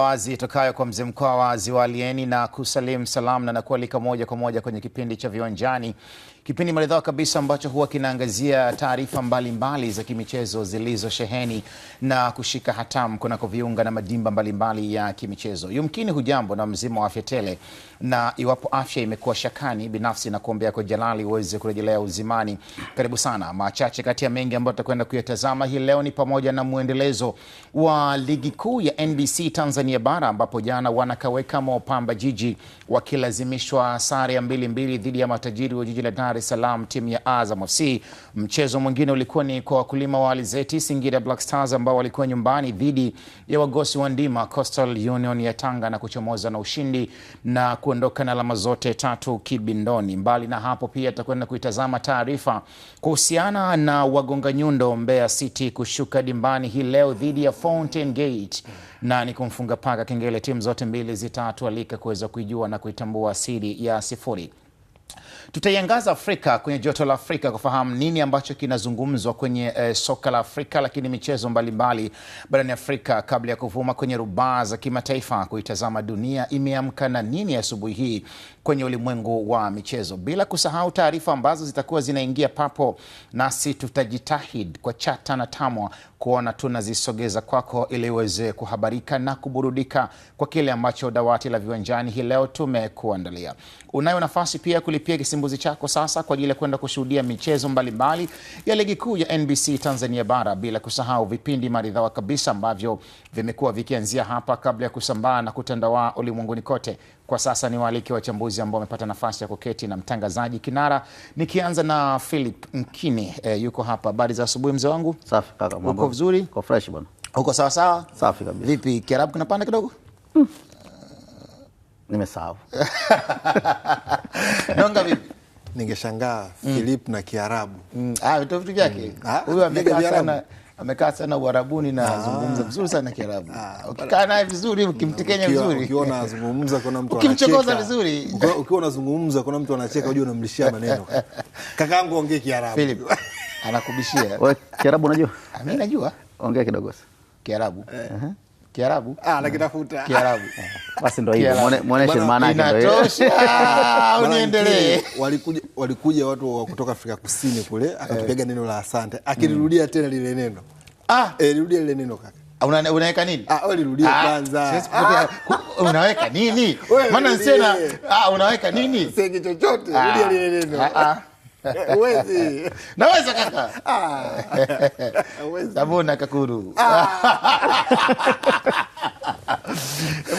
wazi tokayo kwa mzee mkoa wa Ziwa Lieni na kusalim salam na kualika moja kwa moja kwenye kipindi cha Viwanjani. Kipindi maridhawa kabisa ambacho huwa kinaangazia taarifa mbalimbali za kimichezo zilizosheheni na kushika hatamu kunako viunga na madimba mbalimbali ya kimichezo. Yumkini hujambo na mzima wa afya tele, na iwapo afya imekuwa shakani, binafsi na kuombea kwa Jalali uweze kurejelea uzimani. Karibu sana. Machache kati ya mengi ambayo tutakwenda kuyatazama hii leo ni pamoja na muendelezo wa ligi kuu ya NBC Tanzania Bara, ambapo jana wanakaweka Pamba Jiji wakilazimishwa sare ya 2-2 dhidi ya matajiri wa jiji la Dar es Salaam, timu ya Azam FC. Mchezo mwingine ulikuwa ni kwa wakulima wa Alizeti Singida Black Stars ambao walikuwa nyumbani dhidi ya wagosi wa Ndima Coastal Union ya Tanga na kuchomoza na ushindi na kuondoka na alama zote 3 kibindoni. Mbali na hapo pia tutakwenda kuitazama taarifa kuhusiana na wagonga nyundo Mbeya City kushuka dimbani hii leo dhidi ya Fountain Gate na ni kumfunga paka kengele. Timu zote mbili zitatualika kuweza kuijua na kuitambua asili ya sifuri. Tutaiangaza Afrika kwenye joto la Afrika kufahamu nini ambacho kinazungumzwa kwenye soka la Afrika, lakini michezo mbalimbali barani Afrika kabla ya kuvuma kwenye rubaa za kimataifa, kuitazama dunia imeamka na nini asubuhi hii kwenye ulimwengu wa michezo, bila kusahau taarifa ambazo zitakuwa zinaingia papo, nasi tutajitahidi kwa chata na tamwa kuona tunazisogeza kwako ili uweze kuhabarika na kuburudika kwa kile ambacho dawati la Viwanjani hii leo tumekuandalia. Unayo nafasi pia kulipia kisimbuzi chako sasa kwa ajili ya kwenda kushuhudia michezo mbalimbali ya ligi kuu ya NBC Tanzania Bara, bila kusahau vipindi maridhawa kabisa ambavyo vimekuwa vikianzia hapa kabla ya kusambaa na kutandawa ulimwenguni kote. Kwa sasa ni waalike wachambuzi ambao wamepata nafasi ya kuketi na mtangazaji kinara, nikianza na Philip Mkini. Yuko hapa. Habari za asubuhi mzee wangu? Safi kaka, mambo. Uko vizuri? Uko fresh bwana. Uko sawa sawa? Safi kabisa. Vipi Kiarabu kinapanda kidogo? Nimesahau. Nonga vipi? Ningeshangaa Philip na Kiarabu. Vitu vyake. Huyu amekaa sana Uarabuni na zungumza vizuri sana Kiarabu. Ukikaa naye vizuri, ukimtekenya vizuri, ukiona azungumza kuna mtu anacheka. Ukimchokoza vizuri, ukiona azungumza kuna mtu anacheka, unajua unamlishia maneno. Kakaangu ongea Kiarabu. Philip anakubishia. Wewe Kiarabu unajua? Mimi najua. Ongea kidogo sasa. Kiarabu. Kiarabu? Nakitafuta. Kiarabu. Basi ndio hivyo. Muoneshe maana yake ndio. Inatosha. Uniendelee. Walikuja watu wa kutoka Afrika Kusini kule, akatupiga neno la asante. Akilirudia tena lile neno. Lirudia lile neno kaka. Unaweka nini? Wewe lirudia kwanza. Unaweka nini? Maana sina unaweka nini? Siki chochote, rudia lile neno. Uwezi. Naweza kaka. Sabona kakuru.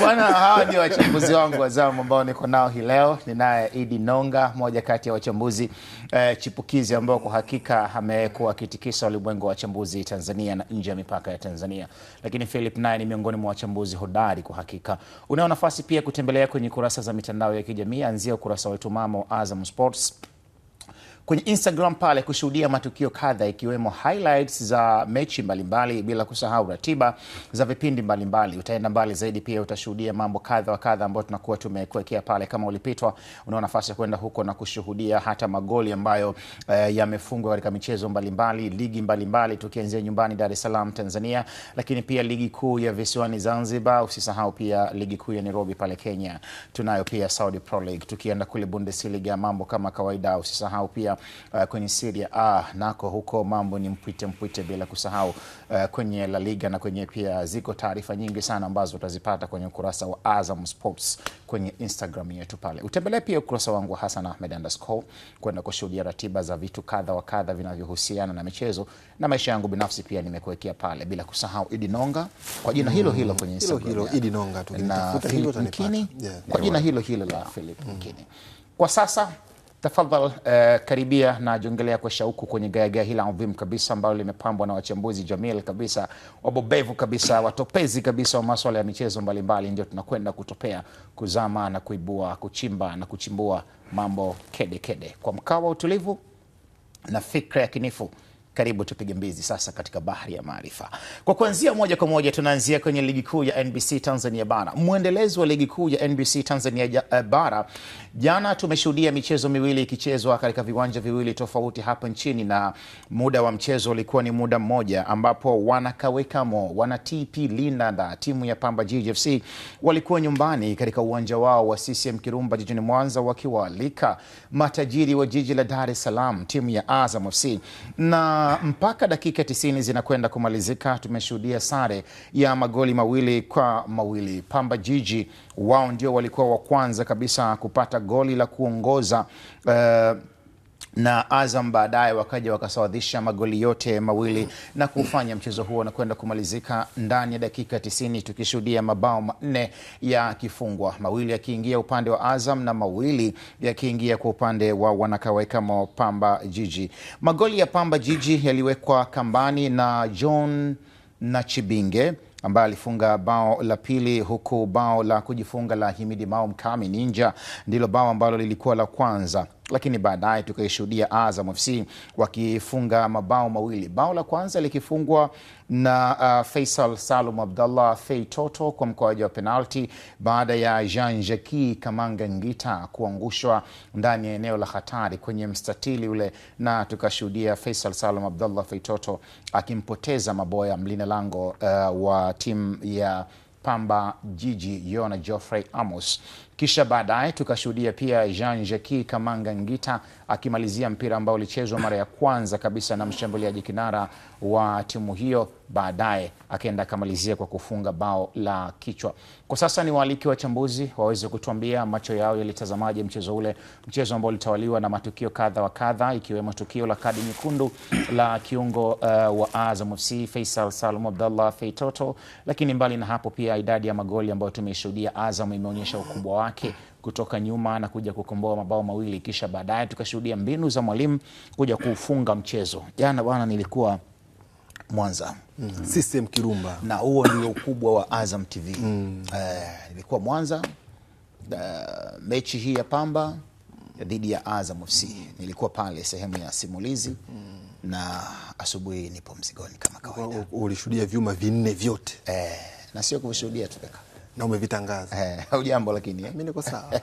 Bwana, hawa ni wachambuzi wangu wa zamu ambao niko nao hii leo. Ninaye Idi Nonga, moja kati ya wachambuzi chipukizi ambao kwa hakika amekuwa akitikisa ulimwengu wa wachambuzi Tanzania na nje ya mipaka ya Tanzania. Lakini Philip naye ni miongoni mwa wachambuzi hodari kwa hakika. Unao nafasi pia kutembelea kwenye kurasa za mitandao ya kijamii, anzia ukurasa wetu mama wa Azam Sports kwenye Instagram pale kushuhudia matukio kadha ikiwemo highlights za mechi mbalimbali, bila kusahau ratiba za vipindi mbalimbali. Utaenda mbali zaidi pia utashuhudia mambo kadha wa kadha ambayo tunakuwa tumekuwekea pale. Kama ulipitwa, una nafasi ya kwenda huko na kushuhudia hata magoli ambayo yamefungwa katika michezo mbalimbali, ligi mbalimbali, tukianzia nyumbani Dar es Salaam Tanzania, lakini pia ligi kuu ya visiwani Zanzibar. Usisahau pia ligi kuu ya Nairobi pale Kenya. Tunayo pia Saudi Pro League. Tukienda kule Bundesliga mambo kama kawaida. Usisahau pia kwenye Serie A nako huko mambo ni mpwite, bila kusahau kwenye La Liga, na kwenye pia ziko taarifa nyingi sana ambazo utazipata kwenye ukurasa wa Azam Sports kwenye Instagram yetu pale. Utembelee pia ukurasa wangu wa Hassan Ahmed _ kwenda kushuhudia ratiba za vitu kadha wa kadha vinavyohusiana na michezo na maisha yangu binafsi pia nimekuwekea pale, bila kusahau Idi Nonga kwa jina hilo kwenye Instagram. Idi Nonga tukitafuta hilo utanipata. Kwa jina hilo la Philip Mkini. Kwa sasa tafadhali karibia na jongelea kwa shauku kwenye gaya hili adhimu kabisa ambalo limepambwa na wachambuzi jamil kabisa, wabobevu kabisa, watopezi kabisa wa masuala ya michezo mbalimbali. Ndio tunakwenda kutopea, kuzama na kuibua, kuchimba na kuchimbua mambo kede kwa mkao wa utulivu na fikra ya kinifu. Karibu tupige mbizi sasa katika bahari ya maarifa. Kwa kuanzia moja kwa moja tunaanzia kwenye ligi kuu ya NBC Tanzania Bara. Mwendelezo wa ligi kuu ya NBC Tanzania Bara, jana tumeshuhudia michezo miwili ikichezwa katika viwanja viwili tofauti hapa nchini, na muda wa mchezo ulikuwa ni muda mmoja, ambapo wanakawekamo wana TP Linda, timu ya Pamba Jiji FC walikuwa nyumbani katika uwanja wao wa CCM Kirumba jijini Mwanza, wakiwaalika matajiri wa jiji la Dar es Salaam, timu ya Azam FC, na mpaka dakika 90 zinakwenda kumalizika tumeshuhudia sare ya magoli 2-2. Pamba Jiji wao ndio walikuwa wa kwanza kabisa kupata goli la kuongoza, na Azam baadaye wakaja wakasawadhisha magoli yote mawili na kufanya mchezo huo na kwenda kumalizika ndani ya dakika 90, tukishuhudia mabao 4 yakifungwa, 2 yakiingia upande wa Azam na 2 yakiingia kwa upande wa wanakaweka Pamba Jiji. Magoli ya Pamba Jiji yaliwekwa kambani na John Nachibinge ambaye alifunga bao la pili, huku bao la kujifunga la Himidi Mao Mkami Ninja ndilo bao ambalo lilikuwa la kwanza, lakini baadaye tukaishuhudia Azam FC wakifunga mabao 2. Bao la kwanza likifungwa na Faisal Salum Abdallah Fei Toto kwa mkwaju wa penalti baada ya Jean-Jacques Kamanga Ngita kuangushwa ndani ya eneo la hatari kwenye mstatili ule, na tukashuhudia Faisal Salum Abdallah Fei Toto akimpoteza maboya mlinda lango wa timu ya Pamba Jiji Yona Geoffrey Amos. Kisha baadaye tukashuhudia pia Jean-Jacques Kamanga Ngita akimalizia mpira ambao ulichezwa mara ya kwanza kabisa na mshambuliaji kinara wa timu hiyo, baadaye akaenda akamalizia kwa kufunga bao la kichwa. Kwa sasa ni waaliki wachambuzi waweze kutuambia macho yao yalitazamaje mchezo ule, mchezo ambao ulitawaliwa na matukio kadha wa kadha, ikiwemo tukio la kadi nyekundu la kiungo wa Azam FC Faisal Salum Abdallah Fei Toto, lakini mbali na hapo pia idadi ya magoli ambayo tumeshuhudia Azam imeonyesha ukubwa wake kutoka nyuma na kuja kukomboa mabao 2, kisha baadaye tukashuhudia mbinu za mwalimu kuja kufunga mchezo. Jana bwana nilikuwa Mwanza, CCM Kirumba, na huo ndio ukubwa wa Azam TV. Nilikuwa Mwanza, mechi hii ya Pamba dhidi ya Azam FC. Nilikuwa pale sehemu ya simulizi, na asubuhi nipo mzigoni kama kawaida. Ulishuhudia vyuma 4 vyote? Na sio kushuhudia tu kaka, na umevitangaza. Hujambo lakini mimi niko sawa.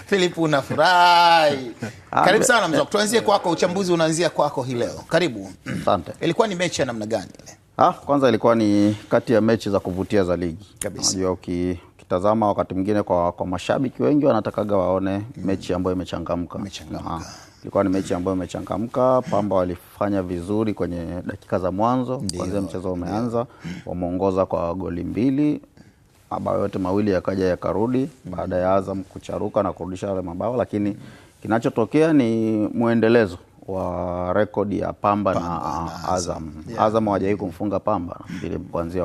Philip unafurahi. Karibu sana mzee. Tuanzie kwako, uchambuzi unaanzia kwako hii leo. Karibu. Asante. Ilikuwa ni mechi ya namna gani ile? Kwanza ilikuwa ni kati ya mechi za kuvutia za ligi. Unajua ukitazama wakati mwingine kwa mashabiki wengi wanatakaga waone mechi ambayo imechangamka. Ilikuwa ni mechi ambayo imechangamka. Pamba walifanya vizuri kwenye dakika za mwanzo, kwanza mchezo umeanza, wameongoza kwa goli 2, mabao yote 2 yakaja yakarudi baada ya Azam kucharuka na kurudisha yale mabao, lakini kinachotokea ni muendelezo wa rekodi ya Pamba na Azam. Azam hawajawahi kumfunga Pamba ili kuanzia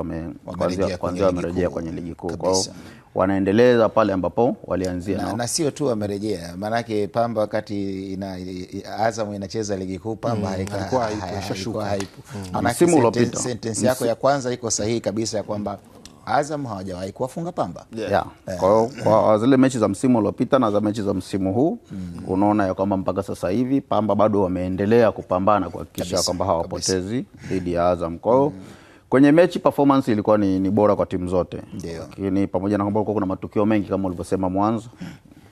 wamerejea kwenye ligi kuu. Kwa hiyo wanaendeleza pale ambapo walianzia na sio tu wamerejea, maana yake Pamba wakati Azam inacheza ligi kuu Pamba haikuwa haipo. Msimu uliopita sentence yako ya kwanza iko sahihi kabisa ya kwamba Azam hawajawahi kuwafunga Pamba. Kwa hiyo kwa zile mechi za msimu uliopita na za mechi za msimu huu, unaona ya kwamba mpaka sasa hivi Pamba bado wameendelea kupambana kuhakikisha kwamba hawapotezi dhidi ya Azam. Kwa hiyo kwenye mechi performance ilikuwa ni bora kwa timu zote. Lakini pamoja na kwamba kuna matukio mengi kama ulivyosema mwanzo,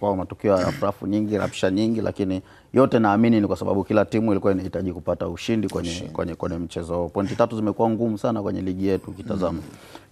kwa matukio ya rafu nyingi, rapsha nyingi, lakini yote naamini ni kwa sababu kila timu ilikuwa inahitaji kupata ushindi kwenye mchezo. Pointi 3 zimekuwa ngumu sana kwenye ligi yetu ukitazama.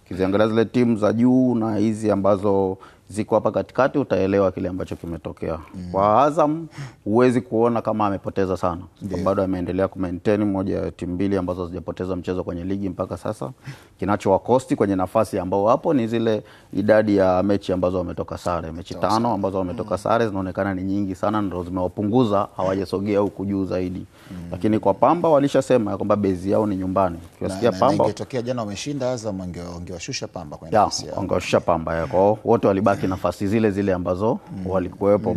Kiziangalia zile timu za juu na hizi ambazo ziko hapa katikati, utaelewa kile ambacho kimetokea. Kwa Azam huwezi kuona kama amepoteza sana. Bado ameendelea ku-maintain moja ya timu mbili ambazo hazijapoteza mchezo kwenye ligi mpaka sasa. Kinachowakosti kwenye nafasi ambao hapo ni zile idadi ya mechi ambazo wametoka sare. Mechi 5 ambazo wametoka sare zinaonekana ni nyingi sana, ndio zimewapunguza, hawajasogea huku juu zaidi. Lakini kwa Pamba walishasema kwamba base yao ni nyumbani. Kiwasikia Pamba ingetokea jana wameshinda Azam angewashusha Pamba kwenye nafasi yao. Angewashusha Pamba. Kwa hiyo wote walibaki nafasi zile ambazo walikuwepo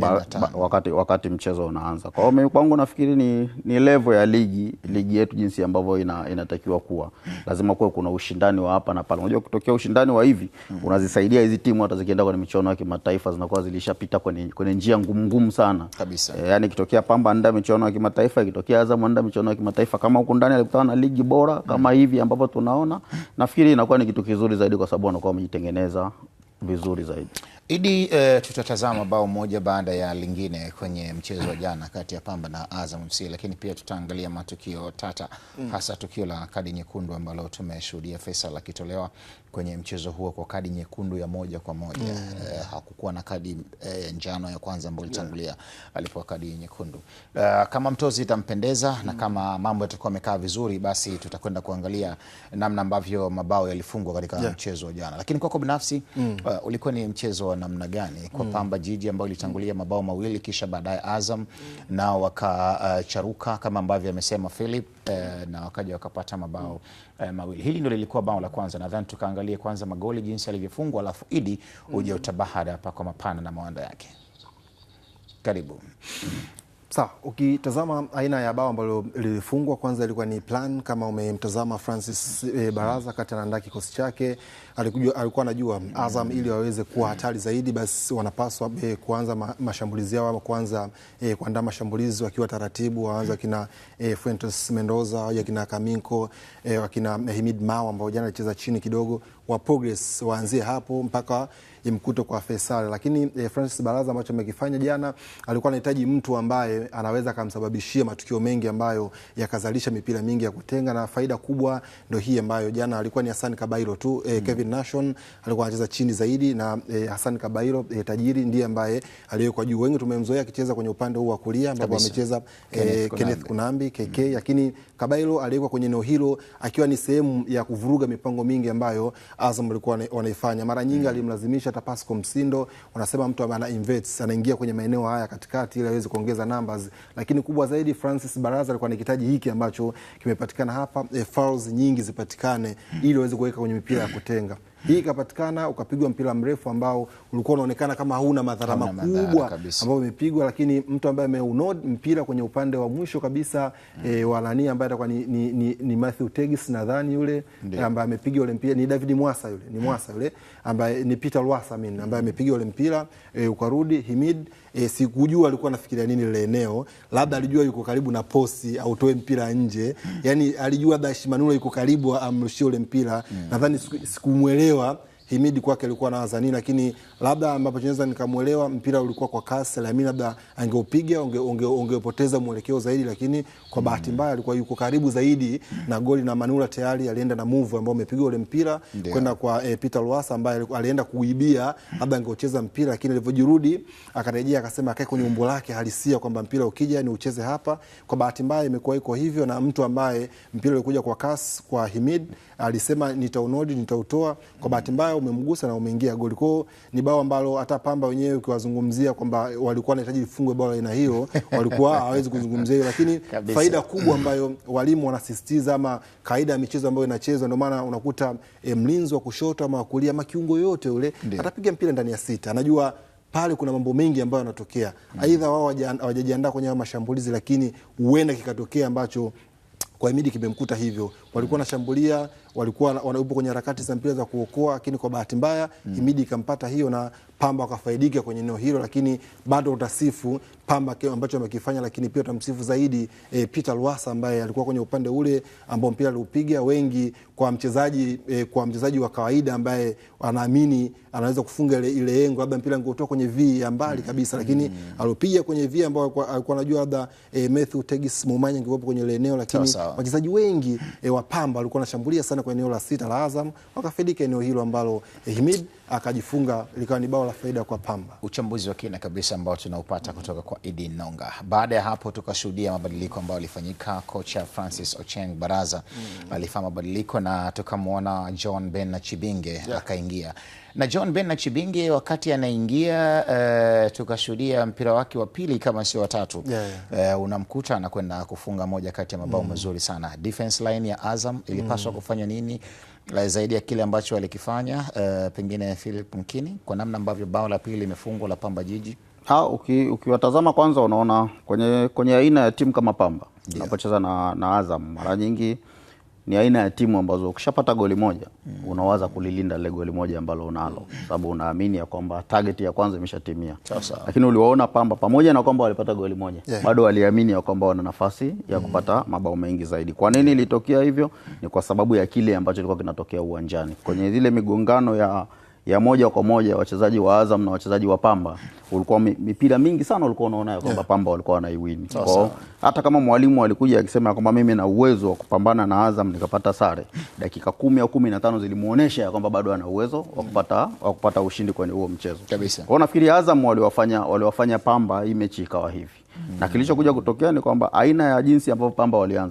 wakati mchezo unaanza. Kwa hiyo kwangu nafikiri ni level ya ligi yetu jinsi ambavyo inatakiwa kuwa. Lazima kuwe kuna ushindani wa hapa na pale. Unajua kutokea ushindani wa hivi unazisaidia hizi timu hata zikienda kwenye michuano ya kimataifa zinakuwa zilishapita kwenye njia ngumu sana. Kabisa. Yaani kitokea ikitokea Pamba anaenda michuano ya kimataifa, ikitokea Azam anaenda michuano ya kimataifa, kama huko ndani alikutana na ligi bora kama hivi ambapo tunaona, nafikiri inakuwa ni kitu kizuri zaidi kwa sababu wanakuwa wamejitengeneza vizuri zaidi. Idi, tutatazama bao moja baada ya lingine kwenye mchezo wa jana kati ya Pamba na Azam FC, lakini pia tutaangalia matukio tata, hasa tukio la kadi nyekundu ambalo tumeshuhudia Faisal akitolewa kwenye mchezo huo kwa kadi nyekundu ya moja kwa moja. Hakukuwa na kadi njano ya kwanza ambayo ilitangulia alipoa kadi nyekundu. Kama mtozi itampendeza na kama mambo yatakuwa yamekaa vizuri, basi tutakwenda kuangalia namna ambavyo mabao yalifungwa katika mchezo wa jana. Lakini kwako binafsi, ulikuwa ni mchezo wa namna gani kwa Pamba Jiji ambao ilitangulia mabao mawili kisha baadaye Azam nao wakacharuka kama ambavyo amesema Philip, na wakaja wakapata mabao mawili. Hili ndio lilikuwa bao la kwanza. Nadhani tukaangalie kwanza magoli jinsi yalivyofungwa, alafu Idi uje utabahari hapa kwa mapana na mawanda yake. Karibu. Sawa, ukitazama aina ya bao ambalo lilifungwa, kwanza ilikuwa ni plan. Kama umemtazama Francis Baraza kati anaandaa kikosi chake, alikuwa anajua Azam ili waweze kuwa hatari zaidi, basi wanapaswa kuanza mashambulizi yao, ama kuanza kuandaa mashambulizi wakiwa taratibu. Waanza kina Fuentes Mendoza, waje kina Kaminko, wakina Himid Mao ambao jana alicheza chini kidogo, wa progress waanzie hapo mpaka imkuto kwa Faisal. Lakini Francis Baraza ambacho amekifanya jana, alikuwa anahitaji mtu ambaye anaweza kumsababishia matukio mengi ambayo yakazalisha mipira mingi ya kutenga, na faida kubwa ndio hii ambayo jana alikuwa ni Hassan Kabairo tu. Kevin Nation alikuwa anacheza chini zaidi, na Hassan Kabairo tajiri ndiye ambaye aliyekuwa juu. Wengi tumemzoea akicheza kwenye upande huu wa kulia ambapo amecheza Kenneth Kunambi KK, lakini Kabairo aliyekuwa kwenye eneo hilo akiwa ni sehemu ya kuvuruga mipango mingi ambayo Azam walikuwa wanaifanya. Mara nyingi alimlazimisha hata Pascal Msindo, wanasema mtu ambaye ana invest anaingia kwenye maeneo haya katikati ili aweze kuongeza numbers. Lakini kubwa zaidi, Francis Baraza alikuwa anahitaji hiki ambacho kimepatikana hapa, fouls nyingi zipatikane ili aweze kuweka kwenye mipira ya kutenga. Hii ikapatikana, ukapigwa mpira mrefu ambao ulikuwa unaonekana kama hauna madhara makubwa ambao umepigwa, lakini mtu ambaye ameunod mpira kwenye upande wa mwisho kabisa wa nani ambaye atakuwa ni Matthew Tegis, nadhani yule ambaye amepiga ule mpira ni David Mwasa, yule ni Mwasa yule ambaye ni Peter Lwasa ambaye amepiga ule mpira ukarudi Himid. Sikujua alikuwa anafikiria nini ile eneo, labda alijua yuko karibu na posti au toe mpira nje, yani alijua labda Shimanula yuko karibu amrushie ule mpira. Nadhani sikumuelewa Himidi kwake alikuwa anawaza nini, lakini labda ambapo tunaweza nikamuelewa, mpira ulikuwa kwa kasi, lakini labda angeupiga ungepoteza mwelekeo zaidi, lakini kwa bahati mbaya alikuwa yuko karibu zaidi na goli, na Manula tayari alienda na move ambao umepiga ule mpira kwenda kwa Peter Lwasa ambaye alienda kuibia, labda angecheza mpira, lakini alivyojirudi akarejea akasema akae kwenye umbo lake halisia kwamba mpira ukija ni ucheze hapa. Kwa bahati mbaya imekuwa iko hivyo, na mtu ambaye mpira ulikuja kwa kasi kwa Himid alisema nitaunodi nitautoa, kwa bahati mbaya umemgusa na umeingia goli. Kwa ni bao ambalo hata Pamba wenyewe ukiwazungumzia kwamba walikuwa wanahitaji ifungwe bao aina hiyo, walikuwa hawezi kuzungumzia hiyo, lakini faida kubwa ambayo walimu wanasisitiza, ama kaida ya michezo ambayo inachezwa, ndio maana unakuta mlinzi wa kushoto ama wa kulia ama kiungo yote ule atapiga mpira ndani ya sita, anajua pale kuna mambo mengi ambayo yanatokea, aidha wao hawajajiandaa kwenye mashambulizi, lakini huenda kikatokea ambacho kwa Himidi kimemkuta hivyo. Walikuwa wanashambulia, walikuwa wanaupo kwenye harakati za mpira za kuokoa, lakini kwa bahati mbaya Himidi ikampata hiyo na Pamba wakafaidika kwenye eneo hilo. Lakini bado utasifu Pamba ambacho wamekifanya, lakini pia utamsifu zaidi Peter Lwasa ambaye alikuwa kwenye upande ule ambao mpira aliupiga. Wengi kwa mchezaji wa kawaida ambaye anaamini anaweza kufunga ile yengo, labda mpira ungetoka kwenye V ya mbali kabisa, lakini alipiga kwenye V ambao alikuwa anajua labda Matthew Tegis Mumanya angewepo kwenye ile eneo, lakini wachezaji wengi wa Pamba walikuwa wanashambulia sana kwenye eneo la sita la Azam, wakafaidika eneo hilo ambalo Himid akajifunga, likawa ni bao la faida kwa Pamba. Uchambuzi wa kina kabisa ambao tunaupata kutoka kwa Idi Nonga. Baada ya hapo tukashuhudia mabadiliko ambayo yalifanyika. Kocha Francis Ocheng Baraza alifanya mabadiliko na tukamwona John Ben Achibinge akaingia. Na John Ben Achibinge wakati anaingia tukashuhudia mpira wake wa pili kama sio watatu. Unamkuta anakwenda kufunga moja kati ya mabao mazuri sana. Defense line ya Azam ilipaswa kufanya nini zaidi ya kile ambacho walikifanya pengine Philip Mkini, kwa namna ambavyo bao la pili limefungwa la Pamba Jiji? Ukiwatazama kwanza unaona kwenye aina ya timu kama Pamba unapocheza na Azam, mara nyingi ni aina ya timu ambazo ukishapata goli moja unawaza kulilinda ile goli moja ambalo unalo, sababu unaamini ya kwamba target ya kwanza imeshatimia. Lakini uliwaona Pamba pamoja na kwamba walipata goli moja, bado waliamini ya kwamba wana nafasi ya kupata mabao mengi zaidi. Kwa nini ilitokea hivyo? Ni kwa sababu ya kile ambacho kilikuwa kinatokea uwanjani. Kwenye zile migongano ya moja kwa moja wachezaji wa Azam na wachezaji wa Pamba, ulikuwa mipira mingi sana ulikuwa unaona kwamba Pamba walikuwa wanaiwini. Kwa hata kama mwalimu alikuja akisema kwamba mimi na uwezo wa kupambana na Azam nikapata sare, dakika 10 au 15 zilimuonesha kwamba bado ana uwezo wa kupata ushindi kwenye huo mchezo. Kwa nafikiri Azam waliwafanya Pamba hii mechi ikawa hivi. Na kilichokuja kutokea ni kwamba aina ya jinsi ambavyo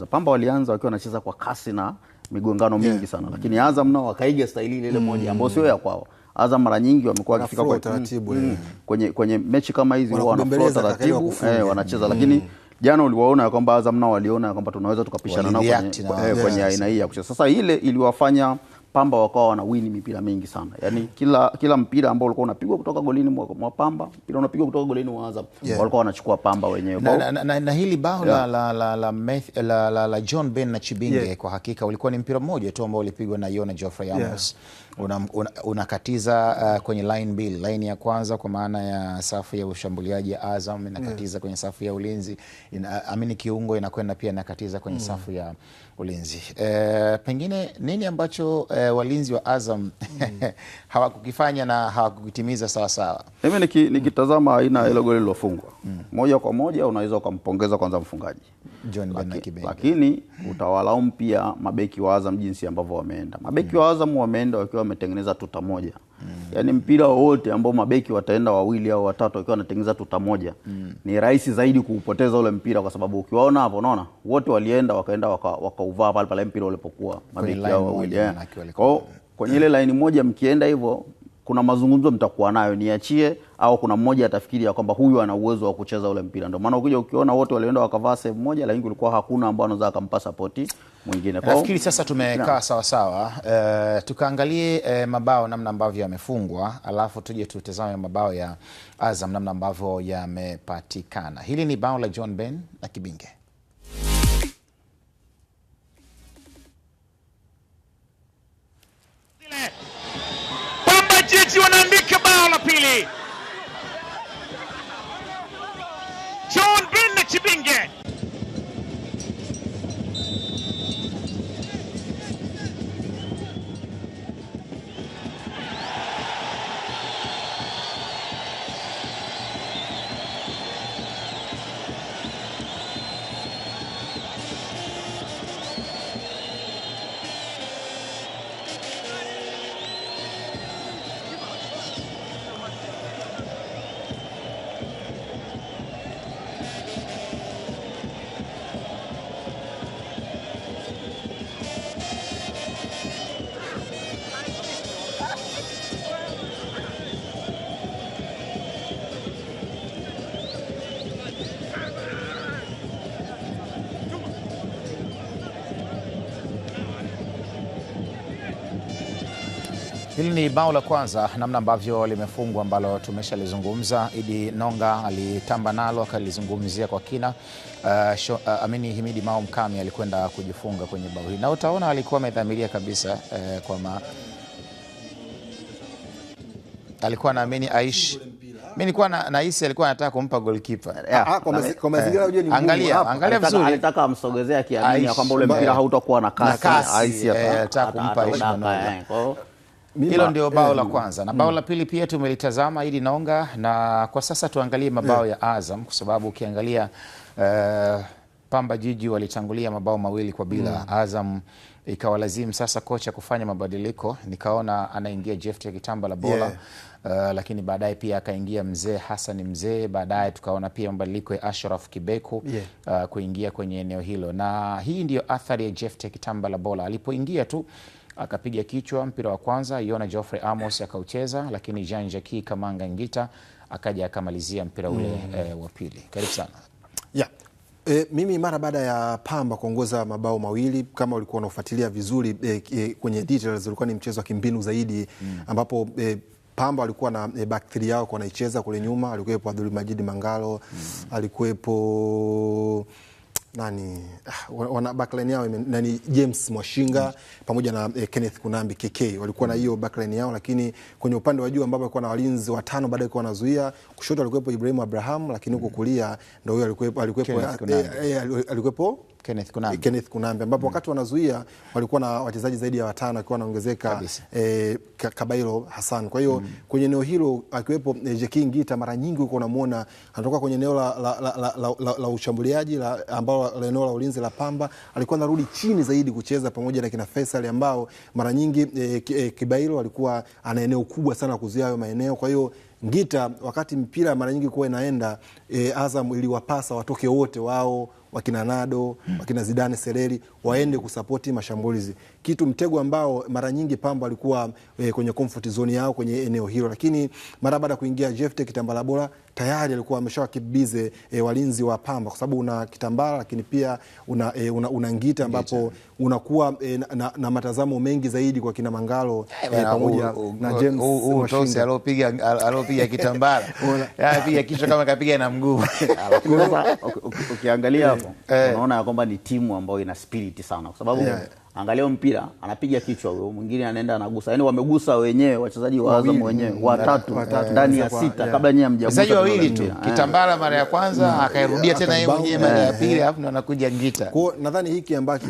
Pamba walianza wakiwa wanacheza kwa kasi na migongano mingi sana, lakini Azam nao wakaiga staili ile moja ambayo sio ya kwao. Azam mara nyingi wamekuwa wakifika kwa taratibu kwenye mechi kama hizi huwa wanaflow taratibu wanacheza, lakini jana uliwaona kwamba Azam nao waliona kwamba tunaweza tukapishana nao kwenye aina hii ya kucheza. Sasa ile iliwafanya Pamba wakawa wanawini mipira mingi sana. Yaani kila mpira ambao ulikuwa unapigwa kutoka golini mwa Pamba, mpira unapigwa kutoka golini mwa Azam, walikuwa wanachukua Pamba wenyewe. Na hili bao la John Ben na Chibinge kwa hakika ulikuwa ni mpira mmoja tu ambao ulipigwa na Yona Geoffrey Amos. Unakatiza kwenye line mbili, line ya kwanza kwa maana ya safu ya ushambuliaji ya Azam, inakatiza kwenye safu ya ulinzi, amini kiungo inakwenda pia inakatiza kwenye safu ya ulinzi. Pengine nini ambacho walinzi wa Azam hawakukifanya na hawakukitimiza sawa sawa? Mimi nikitazama aina ile goli lilofungwa, moja kwa moja unaweza kumpongeza kwanza mfungaji John Ben na Kibenge, lakini utawalaumu pia mabeki wa Azam jinsi ambavyo wameenda. Mabeki wa Azam wameenda wakiwa wametengeneza tuta moja. Yaani mpira wote ambao mabeki wataenda wawili au watatu wakiwa wanatengeneza tuta moja, ni rahisi zaidi kuupoteza ule mpira, kwa sababu ukiwaona hapo unaona wote walienda wakaenda wakauvaa pale mpira ulipokuwa mabeki hao wawili. Kwa kwenye ile line moja mkienda hivyo, kuna mazungumzo mtakuwa nayo, niachie au kuna mmoja atafikiri ya kwamba huyu ana uwezo wa kucheza ule mpira. Ndio maana ukija ukiona wote walienda wakavaa sehemu moja, lakini kulikuwa hakuna ambao anaweza akampa support mwingine. Kwa nafikiri sasa tumekaa sawa sawa. Tukaangalie mabao namna ambavyo yamefungwa, alafu tuje tutazame mabao ya Azam namna ambavyo yamepatikana. Hili ni bao la John Ben na Kibinge. Jiji wanaandika bao la pili. John Ben na Chibinge. Hili ni bao la kwanza namna ambavyo limefungwa ambalo tumeshalizungumza. Idi Nonga alitamba nalo akalizungumzia kwa kina. Amini Himidi Mao Mkami alikwenda kujifunga kwenye bao hili. Na utaona alikuwa amedhamiria kabisa alikuwa naamini Aish. Mimi nilikuwa nahisi alikuwa anataka kumpa goalkeeper. Kwa mazingira unajua ni angalia vizuri. Alitaka amsogezea kiamini kwamba ule mpira hautakuwa na kasi. Aish anataka kumpa Aish. Hilo ndio bao la kwanza. Na bao la pili pia tumelitazama Idi Nonga, na kwa sasa tuangalie mabao ya Azam, kwa sababu ukiangalia Pamba Jiji walitangulia mabao 2-0. Azam ikawalazimu sasa kocha kufanya mabadiliko. Nikaona anaingia Jephte Kitambala Bola, lakini baadaye pia akaingia Mzee Hassan Mzee. Baadaye tukaona pia mabadiliko ya Ashraf Kibeku kuingia kwenye eneo hilo. Na hii ndio athari ya Jephte Kitambala Bola. Alipoingia tu akapiga kichwa mpira wa kwanza, Yona Geoffrey Amos akaucheza, lakini Jean Jacques Kamanga Ngita akaja akamalizia mpira ule wa pili. Karibu sana. Mimi mara baada ya Pamba kuongoza mabao 2, kama ulikuwa unafuatilia vizuri kwenye details, ulikuwa ni mchezo wa kimbinu zaidi, ambapo Pamba walikuwa na back 3 yao kwa naicheza kule nyuma. Alikuwepo Abdul Majid Mangalo, alikuwepo wana backline yao nani James Mwashinga pamoja na Kenneth Kunambi KK walikuwa na hiyo backline yao, lakini kwenye upande wa juu ambapo walikuwa na walinzi watano baadaye kwa wanazuia, kushoto alikuwepo Ibrahim Abraham, lakini huko kulia ndio huyo alikuwepo Kenneth Kunambi ambapo wakati wanazuia walikuwa na wachezaji zaidi ya watano akiwa anaongezeka Kabailo Hassan. Kwa hiyo kwenye eneo hilo akiwepo Jeki Ngita, mara nyingi uko unamuona anatoka kwenye eneo la ushambuliaji ambao eneo la ulinzi la Pamba, alikuwa anarudi chini zaidi kucheza pamoja na kina Faisal ambao mara nyingi Kibailo alikuwa ana eneo kubwa sana kuzuia hayo maeneo. Kwa hiyo Ngita wakati mpira mara nyingi kwa inaenda Azam iliwapasa watoke wote wao, wakina Nado, wakina Zidane Sereri waende kusapoti mashambulizi. Kitu mtego ambao mara nyingi Pamba walikuwa kwenye comfort zone yao kwenye eneo hilo, lakini mara baada kuingia Jefte Kitambala Bora tayari alikuwa ameshawakibize walinzi wa Pamba, kwa sababu una Kitambala lakini pia una Ngita ambapo unakuwa na matazamo mengi zaidi kwa kina Mangalo pamoja na James Mwashinga alopiga Kitambala piga kichwa kama kapiga na mguu. Ukiangalia hapo unaona ya kwamba ni timu ambayo ina spirit sana, kwa sababu angalia mpira anapiga kichwa, huyo mwingine anaenda anagusa, yani wamegusa wenyewe wachezaji wa Azam wenyewe watatu ndani ya 6 kabla nyinyi hamjagusa. Wachezaji wawili tu, Kitambala mara ya kwanza akairudia tena yeye mwenyewe mara ya pili, alafu ndo anakuja Ngita. Kwa nadhani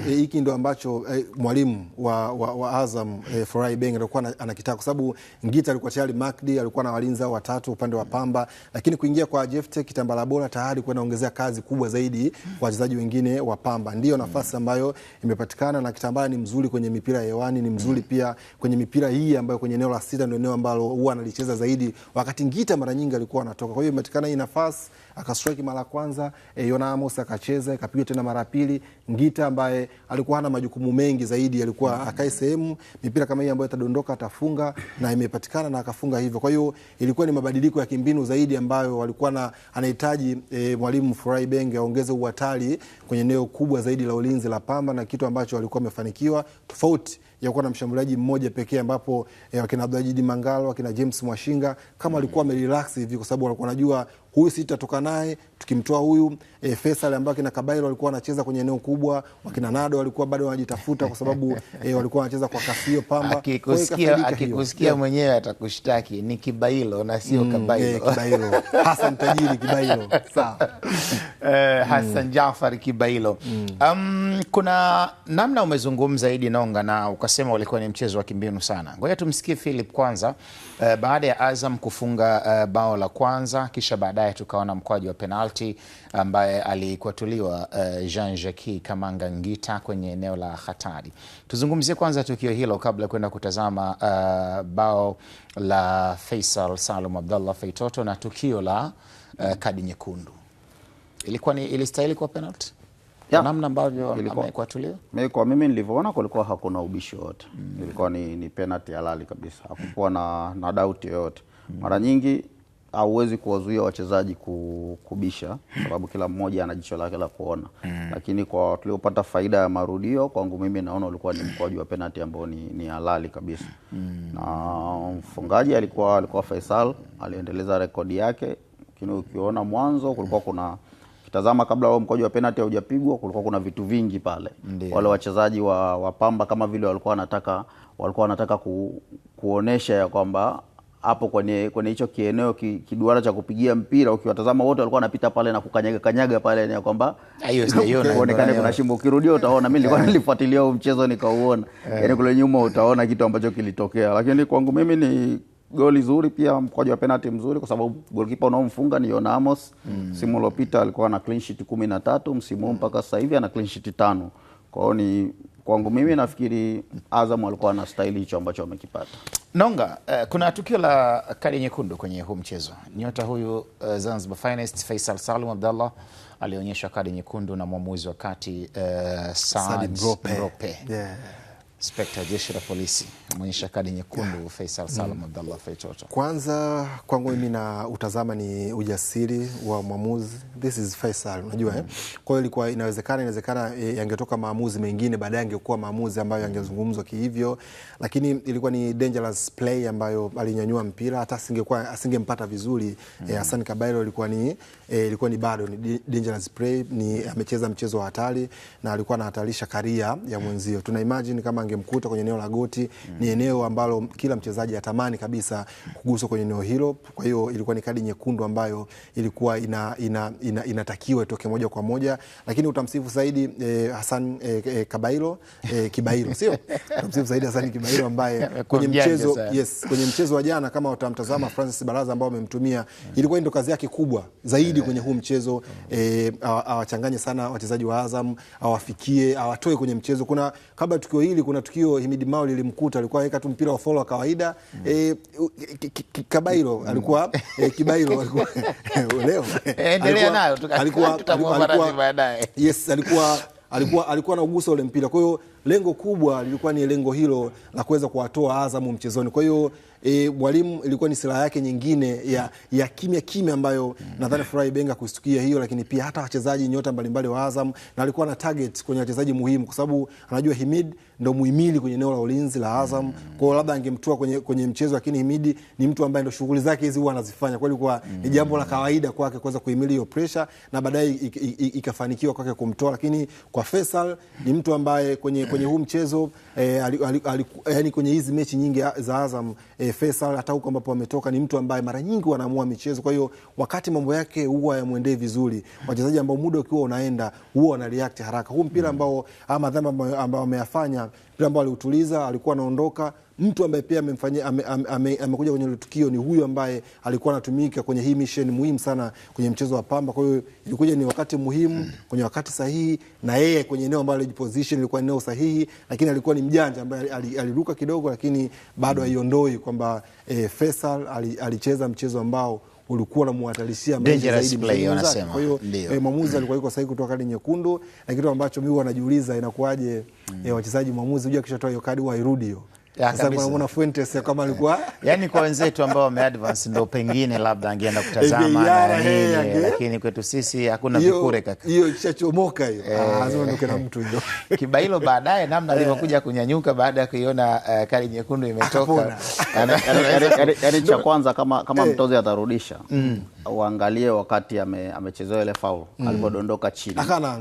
hiki ndio ambacho mwalimu wa Azam Forai Beng alikuwa anakitaka, kwa sababu Ngita alikuwa tayari Makdi alikuwa na walinzi hao watatu upande wa Pamba, lakini kuingia kwa Jefte Kitambala Bora tayari kunaongezea kazi kubwa zaidi kwa wachezaji wengine wa Pamba. Ndio nafasi ambayo imepatikana, na Kitambala ni mzuri kwenye mipira ya hewani, ni mzuri pia kwenye mipira hii ambayo kwenye eneo la 6 ndio eneo ambalo huwa analicheza zaidi, wakati Ngita mara nyingi alikuwa anatoka. Kwa hiyo imepatikana hii nafasi, akastrike mara kwanza, Yona Amos akacheza, akapiga tena mara pili. Ngita ambaye alikuwa hana majukumu mengi zaidi, alikuwa akae sehemu, mipira kama hii ambayo itadondoka atafunga, na imepatikana na akafunga hivyo. Kwa hiyo ilikuwa ni mabadiliko ya kimbinu zaidi ambayo walikuwa anahitaji mwalimu Forai Beng aongeze uhatari kwenye eneo kubwa zaidi la ulinzi la Pamba, na kitu ambacho walikuwa wamefanikiwa, tofauti ya kuwa na mshambuliaji mmoja pekee ambapo wakina Abdulajid Mangalo, wakina James Mwashinga kama walikuwa wamerelax hivi, kwa sababu walikuwa wanajua huyu sitatoka naye, tukimtoa huyu Faisal ambaye kina Kabairo walikuwa wanacheza kwenye eneo kubwa, wakina Nado walikuwa bado wanajitafuta kwa sababu walikuwa wanacheza kwa kasi hiyo Pamba. Akikusikia mwenyewe atakushtaki, ni Kibailo na sio Kabairo. Kibailo Hassan Tajiri Kibailo, sawa. Hassan Jafar Kibailo. Kuna namna umezungumza Idi Nonga na ukasema ulikuwa ni mchezo wa kimbinu sana. Ngoja tumsikie Philip kwanza, baada ya Azam kufunga bao la kwanza, kisha baadaye tukaona mkwaju wa penalti ambaye alikwatuliwa Jean-Jacques Kamanga Ngita kwenye eneo la hatari. Tuzungumzie kwanza tukio hilo kabla kwenda kutazama bao la Faisal Salum Abdallah Feitoto na tukio la kadi nyekundu. Ilistahili kwa penalti? Namna ambavyo amekwatuliwa? Kwa mimi nilivyoona kulikuwa hakuna ubishi wote. Ilikuwa ni penalti halali kabisa. Hakukuwa na doubt yoyote. Mara nyingi hauwezi kuwazuia wachezaji kubisha, sababu kila mmoja ana jicho lake la kuona. Lakini kwa tuliopata faida ya marudio, kwangu mimi naona ulikuwa ni mkwaju wa penalti ambao ni halali kabisa. Na mfungaji alikuwa Faisal, aliendeleza rekodi yake. Lakini ukiona mwanzo kulikuwa kuna kitazama kabla wao mkwaju wa penalti haujapigwa, kulikuwa kuna vitu vingi pale. Wale wachezaji wa Pamba kama vile walikuwa wanataka kuonesha ya kwamba hapo kwenye hicho kieneo kiduara cha kupigia mpira, ukiwatazama wote walikuwa wanapita pale na kukanyaga pale, ni kwamba kuonekana kuna shimo. Ukirudia utaona, mimi nilikuwa nilifuatilia mchezo nikauona, yani kule nyuma utaona kitu ambacho kilitokea. Lakini kwangu mimi ni goli zuri, pia mkwaju wa penalti mzuri, kwa sababu goalkeeper unaomfunga ni Yona Amos. Msimu uliopita alikuwa na clean sheet 13, msimu mpaka sasa hivi ana clean sheet 5. Kwa hiyo kwangu mimi nafikiri Azam walikuwa na style hicho ambacho wamekipata. Nonga, kuna tukio la kadi nyekundu kwenye huu mchezo. Nyota huyu Zanzibar Finest Faisal Salum Abdallah alionyesha kadi nyekundu na mwamuzi wa kati Saad Grope. Inspekta jeshi la polisi mwenyesha kadi nyekundu Faisal Salum Abdallah Feitoto. Kwanza kwangu mimi na utazama ni ujasiri wa mwamuzi. This is Faisal, unajua Kwa hiyo ilikuwa inawezekana yangetoka maamuzi mengine baadaye, angekuwa maamuzi ambayo yangezungumzwa kihivyo, lakini ilikuwa ni dangerous play ambayo alinyanyua mpira, hata asingempata vizuri Hassan Kabairo. Ilikuwa ni bado ni dangerous play, ni amecheza mchezo wa hatari na alikuwa anahatarisha karia ya mwenzio. Tuna imagine kama angemkuta kwenye eneo la goti, ni eneo ambalo kila mchezaji atamani kabisa kuguswa kwenye eneo hilo. Kwa hiyo ilikuwa ni kadi nyekundu ambayo ilikuwa inatakiwa itoke moja kwa moja, lakini utamsifu zaidi Hassan Kibailo sio? Utamsifu zaidi Hassan Kibailo ambaye kwenye mchezo wa jana, kama utamtazama Francis Baraza ambao amemtumia, ilikuwa ndio kazi yake kubwa zaidi kwenye huu mchezo. Awachanganye sana wachezaji wa Azam, awafikie, awatoe kwenye mchezo. Kuna kabla tukio hili, kuna tukio Himid Mao lilimkuta, alikuwa aweka tu mpira wa follow kawaida. Kibailo alikuwa Kibailo alikuwa leo endelea nayo tutamwona baadaye. Yes, alikuwa anaugusa ule mpira. Kwa hiyo lengo kubwa lilikuwa ni lengo hilo la kuweza kuwatoa Azam mchezoni. Kwa hiyo mwalimu ilikuwa ni silaha yake nyingine ya kimya ambayo nadhani Furahi Benga kustukia hiyo, lakini pia hata wachezaji nyota mbalimbali wa Azam, na alikuwa na target kwenye wachezaji muhimu, kwa sababu anajua Himid ndo muhimili kwenye eneo la ulinzi la Azam. Kwa hiyo labda angemtoa kwenye mchezo, lakini Himid ni mtu ambaye ndo shughuli zake hizi huwa anazifanya. Kwa hiyo ilikuwa ni jambo la kawaida kwake kuweza kuhimili hiyo pressure, na baadaye ikafanikiwa kwake kumtoa. Lakini kwa Faisal ni mtu ambaye kwenye huu mchezo yani kwenye hizi mechi nyingi za Azam, Faisal hata huko ambapo ametoka ni mtu ambaye mara nyingi wanaamua michezo. Kwa hiyo wakati mambo yake huwa yamuendee vizuri, wachezaji ambao muda ukiwa unaenda huwa wana react haraka. Huu mpira ambao ama dhambi ambao ameyafanya, mpira ambao aliutuliza, alikuwa anaondoka, mtu ambaye pia amekuja kwenye tukio ni huyu ambaye alikuwa anatumika kwenye hii mission muhimu sana kwenye mchezo wa Pamba. Kwa hiyo ilikuja ni wakati muhimu kwenye wakati sahihi, na yeye kwenye eneo ambalo alijiposition ilikuwa eneo sahihi, lakini alikuwa ni mjanja ambaye aliruka kidogo, lakini bado haiondoi kwamba Faisal alicheza mchezo ambao ulikuwa unamhatarishia dangerous play wanasema. Kwa hiyo mwamuzi alikuwa yuko sahihi kutoa kadi nyekundu, na kitu ambacho mimi wanajiuliza inakuaje wachezaji mwamuzi unajua kisha toa hiyo kadi wairudi hiyo. Sasa kuna Fuentes kama alikuwa yani kwa wenzetu ambao wameadvance ndio pengine labda angeenda kutazama na nini, lakini kwetu sisi hakuna vikure kaka. Hiyo kishachomoka hiyo. Lazima ndoke na mtu hiyo. Kibailo baadaye namna alivyokuja kunyanyuka baada ya kuiona kadi nyekundu imetoka. Yani cha kwanza kama mtozi atarudisha, uangalie wakati amechezewa ile foul alipodondoka chini.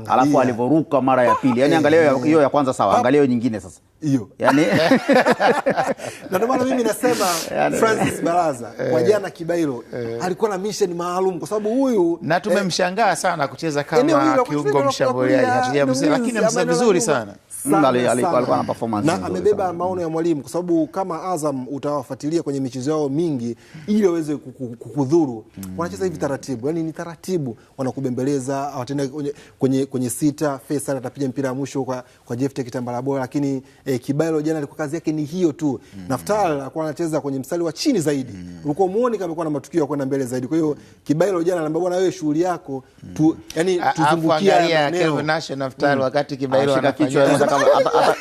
Alafu alivoruka mara ya pili. Yani angalia hiyo ya kwanza sawa, angalia hiyo nyingine sasa. Hiyo. Yani na ndio maana mimi nasema Francis Baraza kwa jana Kibailo alikuwa na mission maalum, kwa sababu huyu na tumemshangaa sana kucheza kama kiungo mshambuliaji, hatujamsema, lakini amecheza vizuri sana. Alikuwa na performance na amebeba maono ya mwalimu, kwa sababu kama Azam utawafuatilia kwenye michezo yao mingi ili waweze kukudhuru, wanacheza hivi taratibu, yani ni taratibu, wanakubembeleza, hawatenda kwenye sita. Faisal atapiga mpira mwisho kwa Jefte Kitambala bora, lakini Kibailo jana alikuwa kazi yake ni hiyo tu. Naftali alikuwa anacheza kwenye mstari wa chini zaidi, ulikuwa muone kama alikuwa na matukio ya kwenda mbele zaidi. Kwa hiyo Kibailo jana anambia bwana, wewe shughuli yako tu, yani tuzungukia Kelvin Nash Naftali wakati Kibailo anafanya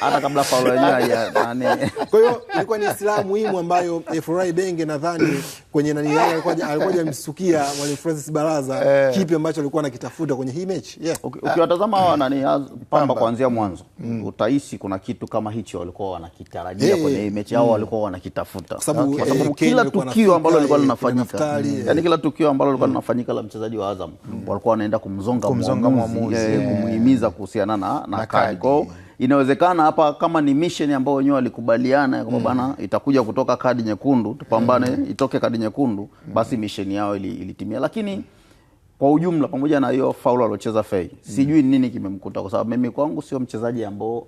hata kabla faulu yenyewe ya nani. Kwa hiyo ilikuwa ni silaha muhimu ambayo Furahi Benge nadhani kwenye nani yake alikuwa amemsukia mwalimu Francis Baraza kipi ambacho alikuwa anakitafuta kwenye hii mechi. Ukiwatazama hawa nani Pamba kuanzia mwanzo, utahisi kuna kitu kama hicho walikuwa wanakitarajia kwenye hii mechi, au walikuwa wanakitafuta. Kwa sababu kila tukio ambalo lilikuwa linafanyika, yani kila tukio ambalo lilikuwa linafanyika la mchezaji wa Azam, walikuwa wanaenda kumzonga mwamuzi, kumuhimiza kuhusiana na kadi. Kwa inawezekana hapa kama ni mission ambayo wenyewe walikubaliana kwamba bana itakuja kutoka kadi nyekundu, tupambane itoke kadi nyekundu, basi mission yao ilitimia. Lakini kwa ujumla, pamoja na hiyo faulu alocheza Fei, sijui nini kimemkuta, kwa sababu mimi kwangu sio mchezaji ambao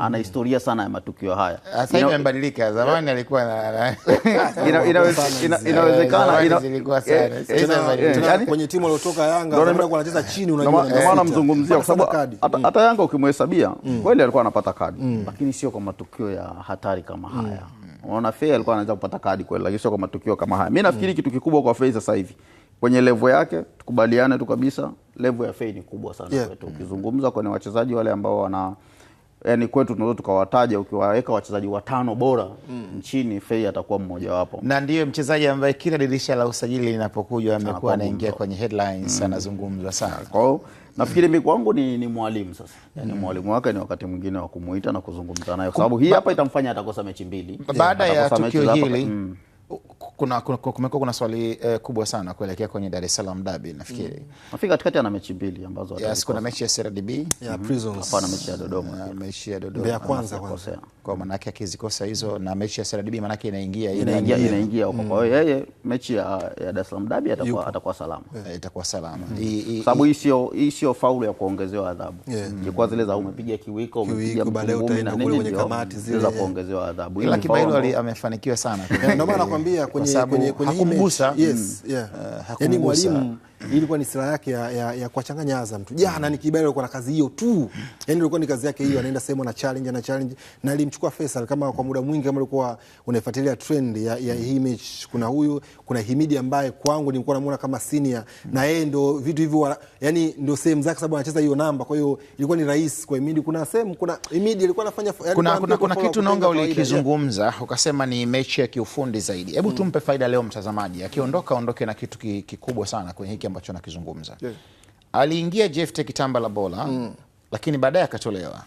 ana historia sana ya matukio haya. Sasa hivi amebadilika, zamani alikuwa inawezekana ilikuwa sana. Kwenye timu iliyotoka Yanga alikuwa anacheza chini, unajua maana mzungumzia, kwa sababu hata Yanga ukimhesabia kweli alikuwa anapata kadi, lakini sio kwa matukio ya hatari kama haya. Unaona, Fei alikuwa anaweza kupata kadi kweli, lakini sio kwa matukio kama haya. Mimi nafikiri kitu kikubwa kwa Fei sasa hivi kwenye level yake, tukubaliane tu kabisa, level ya Fei ni kubwa sana kwetu. Ukizungumza kwenye wachezaji wale ambao yani kwetu tunaweza tukawataja, ukiwaweka wachezaji 5 bora nchini, Fei atakuwa mmoja wapo. Na ndiyo mchezaji ambaye kila dirisha la usajili linapokuja amekuwa anaingia kwenye headlines, anazungumzwa sana. Kwa hiyo nafikiri mimi kwangu ni mwalimu sasa. Yani mwalimu wake ni wakati mwingine wa kumuita na kuzungumza naye, kwa sababu hii hapa itamfanya atakosa mechi 2. Baada ya tukio hili kuna swali kubwa sana kuelekea kwenye Dar es Salaam Derby nafikiri. Nafikiri katikati ana mechi 2 ambazo kuna mechi ya CRDB ya Prisons, hapana mechi ya Dodoma. Mechi ya Dodoma ya kwanza. Kwa maana yake akizikosa hizo na mechi ya CRDB maana yake inaingia huko. Kwa hiyo yeye mechi ya Dar es Salaam Derby atakuwa salama. Itakuwa salama. Sababu hii sio faulu ya kuongezewa adhabu. Ilikuwa zile za umepiga kiwiko, umepiga baadaye utaenda kule kwenye kamati zile za kuongezewa adhabu. Ila Kibailo amefanikiwa sana. Ndio maana nakwambia kwenye hakumgusa. Yani mwalimu ilikuwa ni silaha yake ya kuwachanganya Azam tu. Jana ni Kibailo alikuwa na kazi hiyo tu. Yani ilikuwa ni kazi yake hiyo, anaenda sehemu na challenge na alimchukua Faisal. Kama kwa muda mwingi kama ulikuwa unaifuatilia trend ya hii match, kuna Himidi ambaye kwangu nilikuwa namuona kama senior, na yeye ndio vitu hivyo, yani ndio sehemu zake sababu anacheza hiyo namba. Kwa hiyo ilikuwa ni rahisi kwa Himidi. Kuna Himidi alikuwa anafanya kuna kitu Nonga ulikizungumza ukasema ni mechi ya kiufundi zaidi. Hebu tumpe faida leo mtazamaji, akiondoka aondoke na kitu kikubwa sana kwenye hiki ambacho nakizungumza. Aliingia Jefte Kitambala Bola lakini baadaye akatolewa.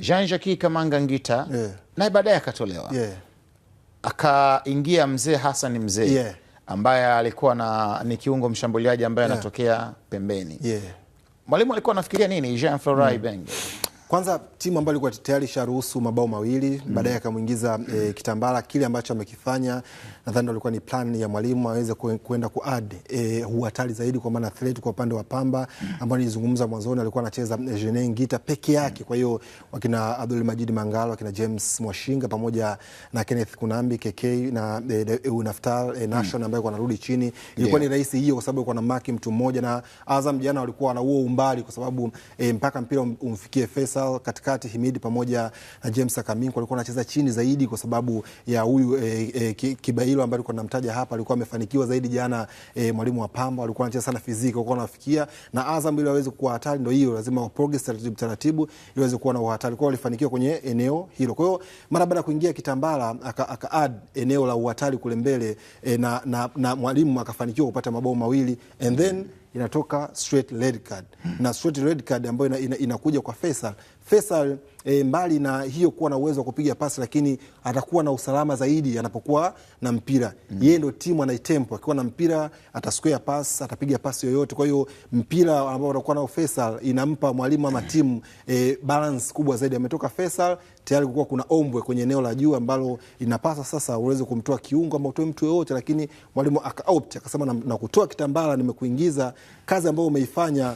Jean-Jacques Kamanga Ngita naye baadaye akatolewa. Akaingia Mzee Hassan Mzee ambaye alikuwa ni kiungo mshambuliaji ambaye anatokea pembeni. Mwalimu alikuwa anafikiria nini Jean Florai Ibenge? Kwanza timu ambayo ilikuwa tayari sharuhusu mabao 2, baadaye akamuingiza Kitambala. Kile ambacho amekifanya nadhani ndio ilikuwa ni plan ya mwalimu aweze kwenda kuadd hatari zaidi, kwa maana threat kwa upande wa Pamba ambao nilizungumza mwanzoni, alikuwa anacheza Jean Ngita peke yake. Kwa hiyo wakina Abdul Majid Mangalo, wakina James Mwashinga pamoja na Kenneth Kunambi KK na Naftal Nation ambaye kwa anarudi chini, ilikuwa ni rahisi hiyo kwa sababu kuna maki mtu mmoja, na Azam jana walikuwa na huo umbali kwa sababu mpaka mpira umfikie Faisal katikati, Himidi pamoja na James Akaminko walikuwa wanacheza chini zaidi kwa sababu ya huyu Kibailo ambaye alikuwa namtaja hapa, alikuwa amefanikiwa zaidi jana. Mwalimu wa Pamba walikuwa wanacheza sana fiziki, walikuwa wanafikia, na Azam ili waweze kuwa hatari ndio hiyo lazima wa progress taratibu ili waweze kuwa na uhatari. Kwa hiyo walifanikiwa kwenye eneo hilo. Kwa hiyo mara baada ya kuingia Kitambala aka add eneo la uhatari kule mbele, na mwalimu akafanikiwa kupata mabao 2, and then inatoka straight red card. Na straight red card ambayo inakuja kwa Faisal mbali na hiyo kuwa na uwezo wa kupiga pasi, lakini atakuwa na usalama zaidi anapokuwa na mpira. Yeye ndio timu anaitempo, akiwa na mpira ata square pass, atapiga pasi yoyote. Kwa hiyo mpira ambao anakuwa nao Faisal inampa mwalimu ama timu balance kubwa zaidi. Ametoka Faisal tayari kulikuwa kuna ombwe kwenye eneo la juu ambalo inapasa sasa uweze kumtoa kiungo ama utoe mtu yoyote, lakini mwalimu aka-opt akasema na kutoa Kitambala nimekuingiza, kazi ambayo umeifanya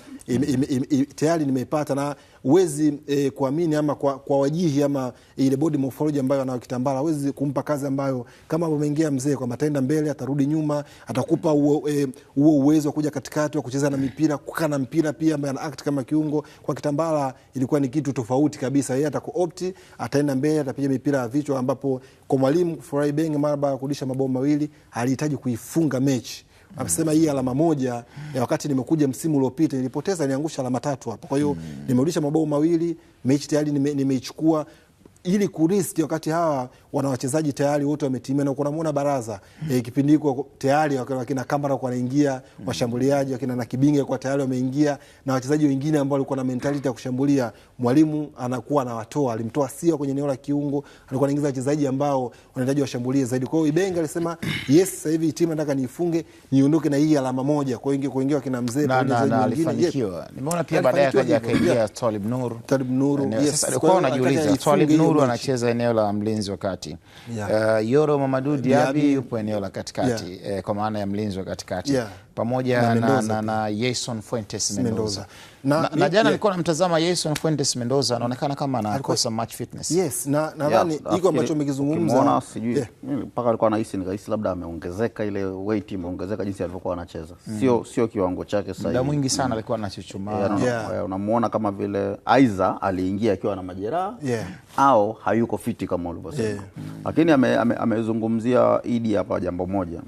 tayari nimeipata, na uwezi kuamini ama kwa wajihi ama ile body morphology ambayo anayo Kitambala, uwezi kumpa kazi ambayo kama umeingia Mzee kwa ataenda mbele, atarudi nyuma, atakupa huo uwezo wa kuja katikati, wa kucheza na mipira, kukaa na mpira pia ambaye ana act kama kiungo. Kwa Kitambala ilikuwa ni kitu tofauti kabisa. Yeye atakuopti, ataenda mbele, atapiga mipira ya vichwa, ambapo kwa mwalimu Florai Ibenge mara baada ya kurudisha mabao 2 alihitaji kuifunga mechi. Amesema hii alama 1 ya wakati nimekuja msimu uliopita nilipoteza, niangusha alama 3 hapa. Kwa hiyo nimerudisha mabao 2, mechi tayari nimeichukua ili kuriski, wakati hawa wana wachezaji tayari wote wametimia. Na kunamuona Baraza kipindi hiko tayari wakina Kamara kwa anaingia, washambuliaji wakina na Kibinge kwa tayari wameingia, na wachezaji wengine ambao walikuwa na mentality ya kushambulia. Mwalimu anakuwa anawatoa, alimtoa Sia kwenye eneo la kiungo, alikuwa anaingiza wachezaji ambao wanahitaji washambulie zaidi. Kwa hiyo Ibenge alisema yes, sasa hivi timu nataka niifunge, niondoke na hii alama 1. Kwa hiyo kuingia wakina Mzee na alifanikiwa. Nimeona pia baadaye akaingia Talib Nur. Sasa alikuwa anajiuliza Talib Nur anacheza eneo la mlinzi wa kati. Yoro Mamadou Diaby yupo eneo la katikati, kwa maana ya mlinzi wa katikati, pamoja na Jason Fuentes Mendoza. Na jana nilikuwa namtazama Jason Fuentes Mendoza, anaonekana kama anakosa match fitness. Yes, na nadhani iko ambacho umekizungumza. Mbona sijui mpaka alikuwa nikahisi labda ameongezeka, ile weight imeongezeka jinsi alivyokuwa anacheza. Sio kiwango chake sasa. Muda mwingi sana alikuwa anachuchumaa. Unamuona kama vile Aiza aliingia akiwa na majeraha au hayuko fiti kama ulivyosema. Lakini amezungumzia Idi hapa jambo moja.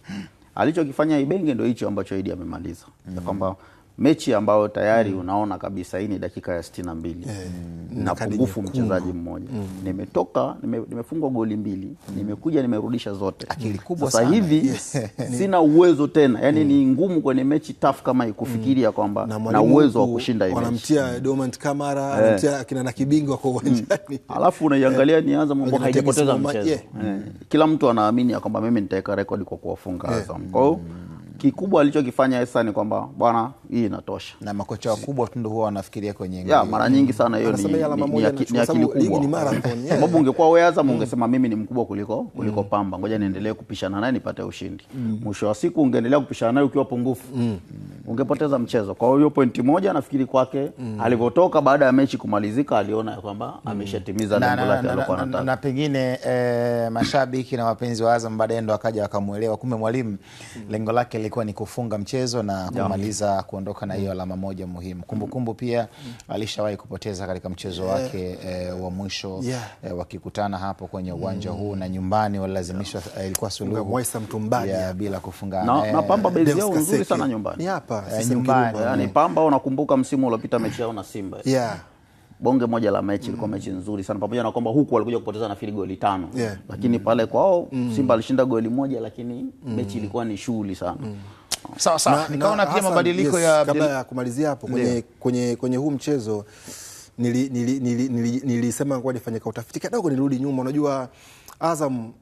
Alichokifanya Ibenge ndio hicho ambacho Idi amemaliza. Kwamba mechi ambayo tayari unaona kabisa hii ni dakika ya 62 na pungufu mchezaji mmoja. Nimetoka nimefungwa goli 2, nimekuja nimerudisha zote. Akili kubwa sasa sana. Hivi sina uwezo tena, yani ni ngumu kwenye mechi tough kama ikufikiria kwamba na uwezo wa kushinda hii mechi. Wanamtia Dormant Kamara, wanamtia akina Nakibingo kwa uwanjani. Alafu unaiangalia ni Azam ambao haijapoteza mchezo. Kila mtu anaamini ya kwamba mimi nitaweka rekodi kwa kuwafunga Azam. Kwa hiyo kikubwa alichokifanya Esa ni kwamba bwana hii inatosha. Na makocha wakubwa tu ndio huwa wanafikiria kwenye mara nyingi sana hiyo ni akili kubwa. Sababu ungekuwa wewe Azam ungesema mimi ni mkubwa kuliko Pamba, ngoja niendelee kupishana naye nipate ushindi. Mwisho wa siku ungeendelea kupishana naye ukiwa pungufu. Ungepoteza mchezo. Kwa hiyo pointi moja nafikiri kwake alipotoka baada ya mechi kumalizika aliona kwamba ameshatimiza lengo lake alilokuwa anataka. Na pengine mashabiki na wapenzi wa Azam baadaye ndo akaja akamuelewa kumbe mwalimu lengo lake lilikuwa ni kufunga mchezo na kumaliza kuondoka na hiyo alama moja muhimu. Kumbukumbu pia alishawahi kupoteza katika mchezo wake wa mwisho wakikutana hapo kwenye uwanja huu na nyumbani walilazimishwa ilikuwa suluhu bila kufungana. Na Pamba base yao nzuri sana nyumbani. Ni hapa nyumbani. Yani Pamba unakumbuka msimu uliopita mechi yao na Simba. Bonge moja la mechi ilikuwa mechi nzuri sana, pamoja na kwamba huku walikuja kupoteza nafikiri goli 5. Lakini pale kwao Simba alishinda goli 1 lakini mechi ilikuwa ni shughuli sana. Sawa. Nikaona pia mabadiliko kabla ya kumalizia hapo kwenye huu mchezo nilisema ngoja nifanye utafiti kidogo nirudi nyuma. Unajua Azam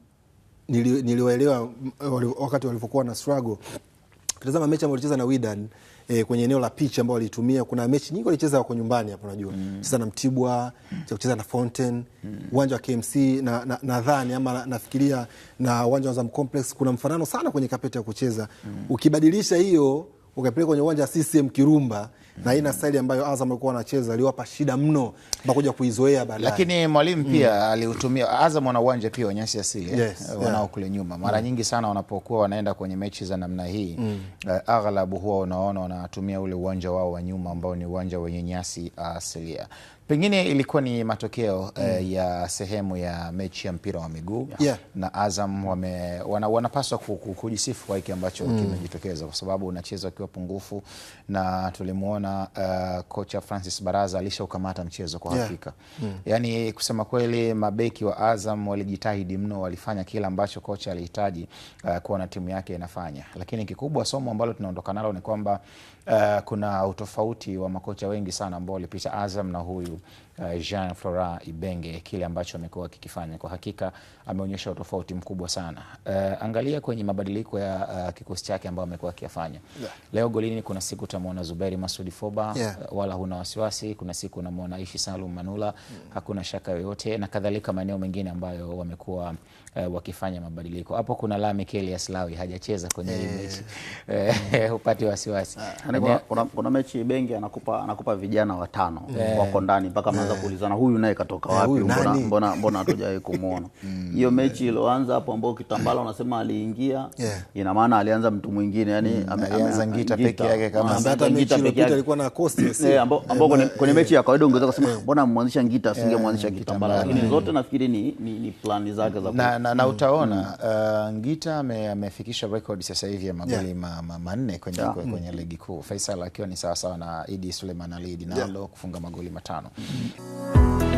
niliwaelewa wakati walipokuwa na struggle. Kitazama mechi ambayo walicheza na Wydad kwenye eneo la pitch ambao walitumia, kuna mechi nyingi walicheza wako nyumbani hapo unajua. Cheza na Mtibwa, kucheza na Fountain, uwanja wa KMC na nadhani ama nafikiria na uwanja wa Azam Complex kuna mfanano sana kwenye kapeti ya kucheza. Ukibadilisha hiyo ukapeleka kwenye uwanja wa CCM Kirumba na ina style ambayo Azam alikuwa anacheza aliwapa shida mno mpaka kuizoea baadaye. Lakini mwalimu pia aliutumia. Azam wana uwanja pia nyasi asili wanao kule nyuma. Mara nyingi sana wanapokuwa wanaenda kwenye mechi za namna hii aghlabu huwa unaona wanatumia ule uwanja wao wa nyuma ambao ni uwanja wenye nyasi asilia. Pengine ilikuwa ni matokeo ya sehemu ya mechi ya mpira wa miguu na Azam wanapaswa kujisifu kwa hiki ambacho kimejitokeza, kwa sababu unacheza ukiwa pungufu na tulimuona kocha Francis Baraza alishaukamata mchezo kwa hakika. Yani kusema kweli mabeki wa Azam walijitahidi mno, walifanya kila ambacho kocha alihitaji kuona timu yake inafanya. Lakini kikubwa somo ambalo tunaondoka nalo ni kwamba kuna utofauti wa makocha wengi sana ambao walipita Azam na huyu Jean Florent Ibenge, kile ambacho amekuwa kikifanya kwa hakika ameonyesha utofauti mkubwa sana. Angalia kwenye mabadiliko ya kikosi chake ambao amekuwa akiyafanya. Leo golini kuna siku utamuona Zuberi Masudi Foba, wala huna wasiwasi. Kuna siku unamuona Aishi Salum Manula, hakuna shaka yoyote, na kadhalika maeneo mengine ambayo wamekuwa wakifanya mabadiliko. Hapo kuna Lami Elias Lawi hajacheza kwenye hii mechi. Upati wasiwasi. Kuna mechi Ibenge anakupa vijana 5 wako ndani mpaka mnaanza kuulizana huyu naye katoka wapi, mbona hatujawahi kumuona. Hiyo mechi ilianza hapo ambao Kitambala unasema aliingia, ina maana alianza mtu mwingine, yani alianza Ngita peke yake kama hata mechi iliyopita alikuwa na cost ambao kwenye mechi ya kawaida ungeweza kusema mbona mwanzisha Ngita asingemwanzisha Kitambala, lakini zote nafikiri ni plani zake za na utaona Ngita amefikisha record sasa hivi ya magoli 4 kwenye ligi kuu. Faisal akiwa ni sawa sawa na Idi Suleiman Ali Dinalo kufunga magoli 5.